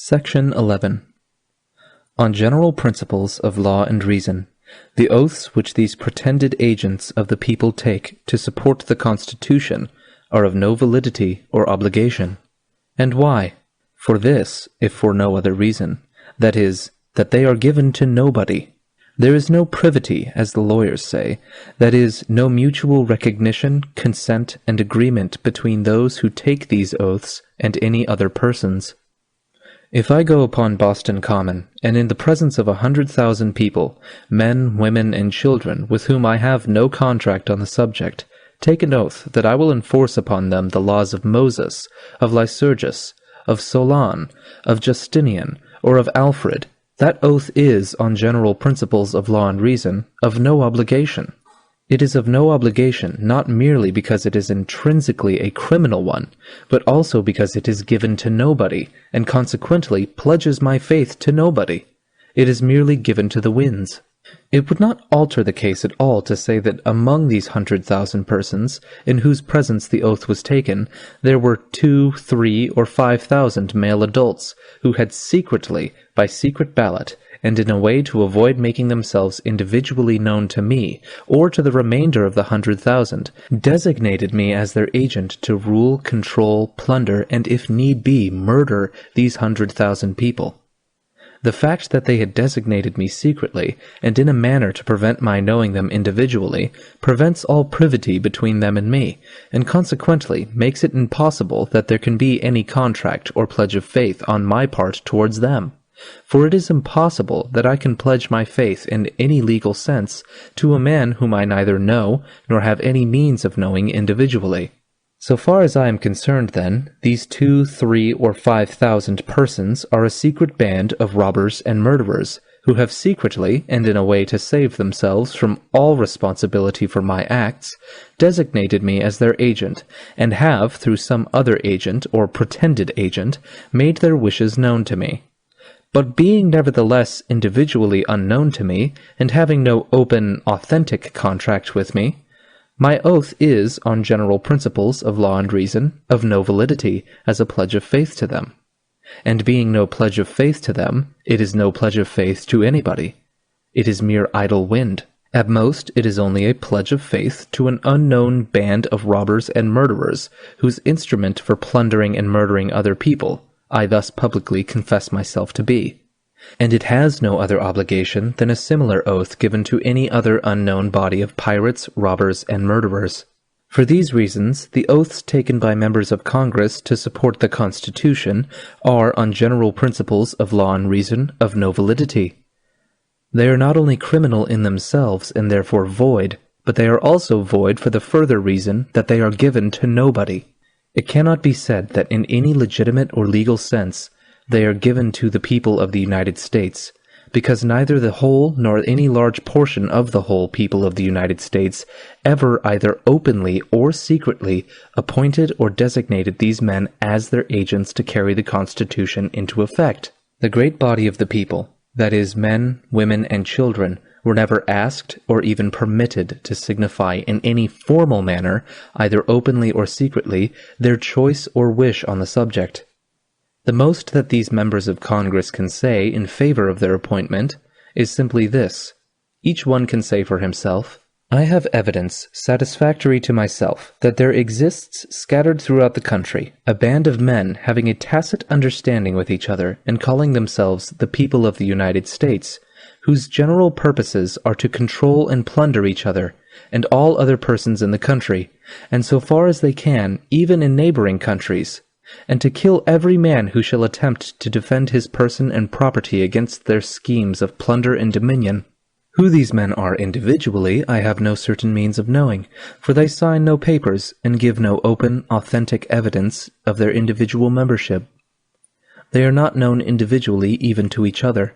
Section 11. On general principles of law and reason, the oaths which these pretended agents of the people take to support the Constitution are of no validity or obligation. And why? For this, if for no other reason, that is, that they are given to nobody. There is no privity, as the lawyers say, that is, no mutual recognition, consent, and agreement between those who take these oaths and any other persons. If I go upon Boston Common, and in the presence of 100,000 people, men, women, and children, with whom I have no contract on the subject, take an oath that I will enforce upon them the laws of Moses, of Lycurgus, of Solon, of Justinian, or of Alfred, that oath is, on general principles of law and reason, of no obligation. It is of no obligation not merely because it is intrinsically a criminal one, but also because it is given to nobody, and consequently pledges my faith to nobody. It is merely given to the winds. It would not alter the case at all to say that among these 100,000 persons, in whose presence the oath was taken, there were 2, 3, or 5,000 male adults, who had secretly, by secret ballot, and in a way to avoid making themselves individually known to me, or to the remainder of the 100,000, designated me as their agent to rule, control, plunder, and if need be, murder these 100,000 people. The fact that they had designated me secretly, and in a manner to prevent my knowing them individually, prevents all privity between them and me, and consequently makes it impossible that there can be any contract or pledge of faith on my part towards them. For it is impossible that I can pledge my faith in any legal sense to a man whom I neither know nor have any means of knowing individually. So far as I am concerned, then, these 2, 3, or 5,000 persons are a secret band of robbers and murderers, who have secretly, and in a way to save themselves from all responsibility for my acts, designated me as their agent, and have, through some other agent or pretended agent, made their wishes known to me. But being nevertheless individually unknown to me, and having no open, authentic contract with me, my oath is, on general principles of law and reason, of no validity as a pledge of faith to them. And being no pledge of faith to them, it is no pledge of faith to anybody. It is mere idle wind. At most, it is only a pledge of faith to an unknown band of robbers and murderers, whose instrument for plundering and murdering other people I thus publicly confess myself to be. And it has no other obligation than a similar oath given to any other unknown body of pirates, robbers, and murderers. For these reasons, the oaths taken by members of Congress to support the Constitution are, on general principles of law and reason, of no validity. They are not only criminal in themselves and therefore void, but they are also void for the further reason that they are given to nobody. It cannot be said that in any legitimate or legal sense they are given to the people of the United States, because neither the whole nor any large portion of the whole people of the United States ever either openly or secretly appointed or designated these men as their agents to carry the Constitution into effect. The great body of the people, that is, men, women, and children, were never asked or even permitted to signify in any formal manner, either openly or secretly, their choice or wish on the subject. The most that these members of Congress can say in favor of their appointment is simply this. Each one can say for himself, I have evidence satisfactory to myself that there exists scattered throughout the country a band of men having a tacit understanding with each other and calling themselves the people of the United States, whose general purposes are to control and plunder each other and all other persons in the country, and so far as they can, even in neighboring countries, and to kill every man who shall attempt to defend his person and property against their schemes of plunder and dominion. Who these men are individually, I have no certain means of knowing, for they sign no papers and give no open, authentic evidence of their individual membership. They are not known individually even to each other.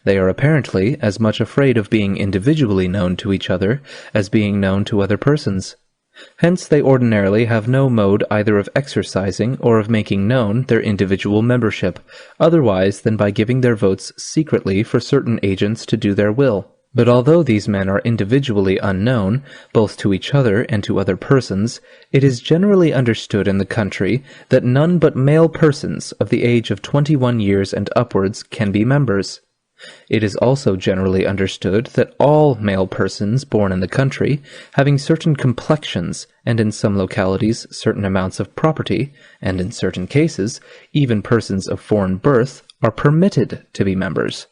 They are apparently as much afraid of being individually known to each other as being known to other persons. Hence they ordinarily have no mode either of exercising or of making known their individual membership, otherwise than by giving their votes secretly for certain agents to do their will. But although these men are individually unknown, both to each other and to other persons, it is generally understood in the country that none but male persons of the age of 21 years and upwards can be members. It is also generally understood that all male persons born in the country, having certain complexions, and in some localities certain amounts of property, and in certain cases, even persons of foreign birth, are permitted to be members.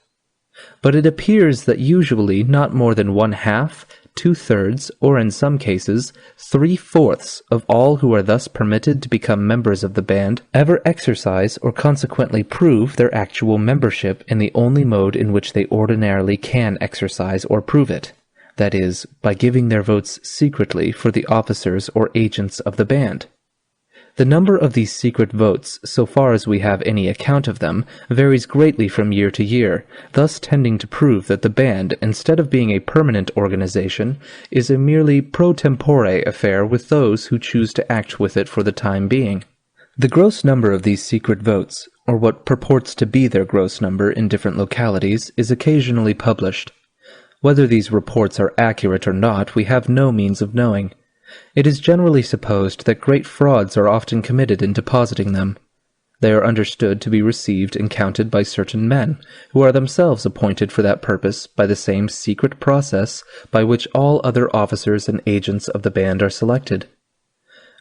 But it appears that usually not more than 1/2, 2/3, or in some cases 3/4 of all who are thus permitted to become members of the band ever exercise or consequently prove their actual membership in the only mode in which they ordinarily can exercise or prove it, that is, by giving their votes secretly for the officers or agents of the band. The number of these secret votes, so far as we have any account of them, varies greatly from year to year, thus tending to prove that the band, instead of being a permanent organization, is a merely pro tempore affair with those who choose to act with it for the time being. The gross number of these secret votes, or what purports to be their gross number in different localities, is occasionally published. Whether these reports are accurate or not, we have no means of knowing. It is generally supposed that great frauds are often committed in depositing them. They are understood to be received and counted by certain men, who are themselves appointed for that purpose by the same secret process by which all other officers and agents of the band are selected.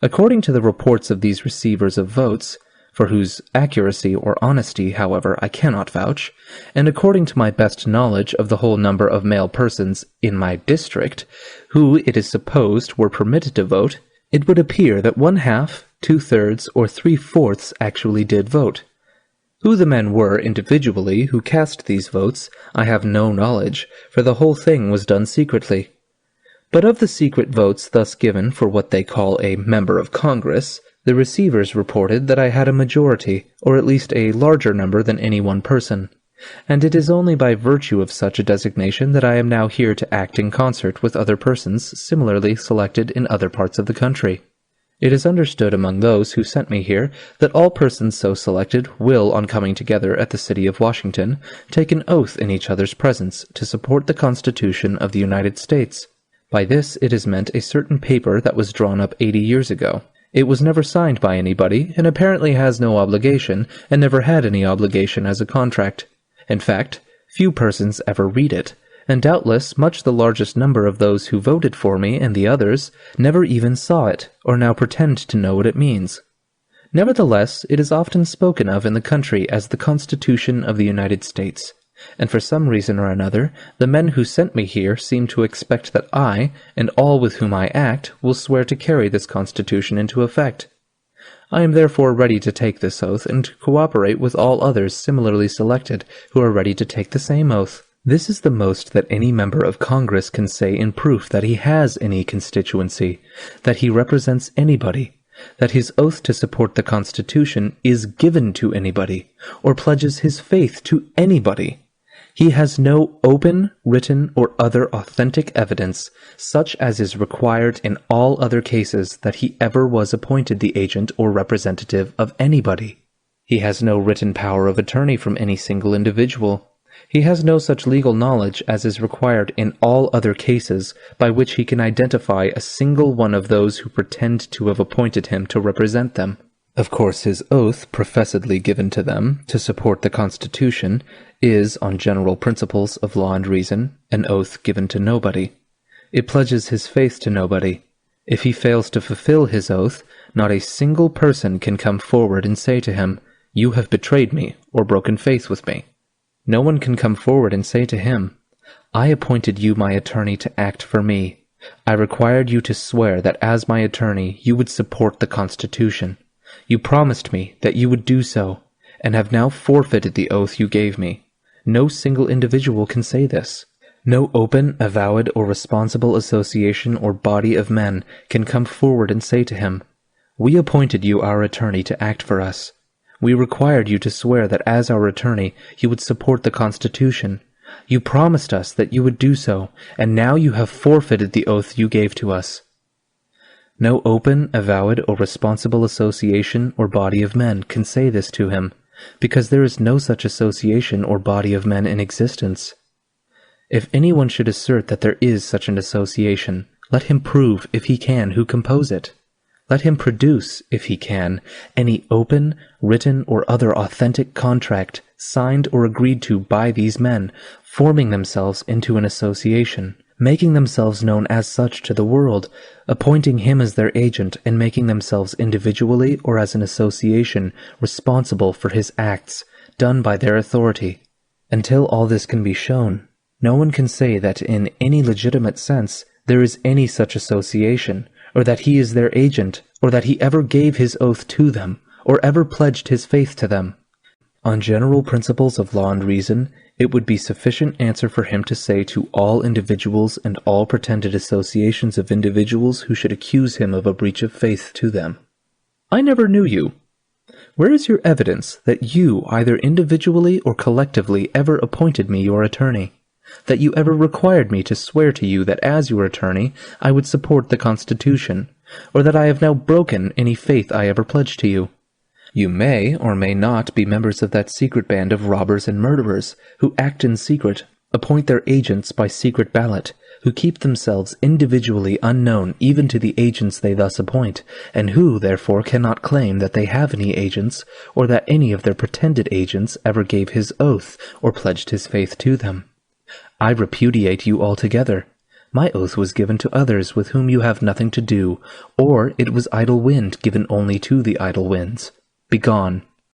According to the reports of these receivers of votes, for whose accuracy or honesty, however, I cannot vouch, and according to my best knowledge of the whole number of male persons in my district, who it is supposed were permitted to vote, it would appear that 1/2, 2/3, or 3/4 actually did vote. Who the men were individually who cast these votes, I have no knowledge, for the whole thing was done secretly. But of the secret votes thus given for what they call a member of Congress, the receivers reported that I had a majority, or at least a larger number than any one person, and it is only by virtue of such a designation that I am now here to act in concert with other persons similarly selected in other parts of the country. It is understood among those who sent me here that all persons so selected will, on coming together at the city of Washington, take an oath in each other's presence to support the Constitution of the United States. By this it is meant a certain paper that was drawn up 80 years ago. It was never signed by anybody, and apparently has no obligation, and never had any obligation as a contract. In fact, few persons ever read it, and doubtless much the largest number of those who voted for me and the others never even saw it, or now pretend to know what it means. Nevertheless, it is often spoken of in the country as the Constitution of the United States, and for some reason or another, the men who sent me here seem to expect that I, and all with whom I act, will swear to carry this Constitution into effect. I am therefore ready to take this oath, and to cooperate with all others similarly selected, who are ready to take the same oath. This is the most that any member of Congress can say in proof that he has any constituency, that he represents anybody, that his oath to support the Constitution is given to anybody, or pledges his faith to anybody. He has no open, written, or other authentic evidence, such as is required in all other cases that he ever was appointed the agent or representative of anybody. He has no written power of attorney from any single individual. He has no such legal knowledge as is required in all other cases by which he can identify a single one of those who pretend to have appointed him to represent them. Of course, his oath, professedly given to them, to support the Constitution, is, on general principles of law and reason, an oath given to nobody. It pledges his faith to nobody. If he fails to fulfill his oath, not a single person can come forward and say to him, "You have betrayed me, or broken faith with me." No one can come forward and say to him, "I appointed you my attorney to act for me. I required you to swear that as my attorney you would support the Constitution. You promised me that you would do so, and have now forfeited the oath you gave me." No single individual can say this. No open, avowed, or responsible association or body of men can come forward and say to him, "We appointed you our attorney to act for us. We required you to swear that as our attorney you would support the Constitution. You promised us that you would do so, and now you have forfeited the oath you gave to us." No open, avowed, or responsible association or body of men can say this to him, because there is no such association or body of men in existence. If anyone should assert that there is such an association, let him prove, if he can, who compose it. Let him produce, if he can, any open, written, or other authentic contract signed or agreed to by these men, forming themselves into an association, making themselves known as such to the world, appointing him as their agent, and making themselves individually or as an association responsible for his acts, done by their authority. Until all this can be shown, no one can say that in any legitimate sense there is any such association, or that he is their agent, or that he ever gave his oath to them, or ever pledged his faith to them. On general principles of law and reason, it would be sufficient answer for him to say to all individuals and all pretended associations of individuals who should accuse him of a breach of faith to them, "I never knew you. Where is your evidence that you, either individually or collectively, ever appointed me your attorney? That you ever required me to swear to you that as your attorney I would support the Constitution, or that I have now broken any faith I ever pledged to you? You may or may not be members of that secret band of robbers and murderers, who act in secret, appoint their agents by secret ballot, who keep themselves individually unknown even to the agents they thus appoint, and who, therefore, cannot claim that they have any agents, or that any of their pretended agents ever gave his oath or pledged his faith to them. I repudiate you altogether. My oath was given to others with whom you have nothing to do, or it was idle wind given only to the idle winds. Begone.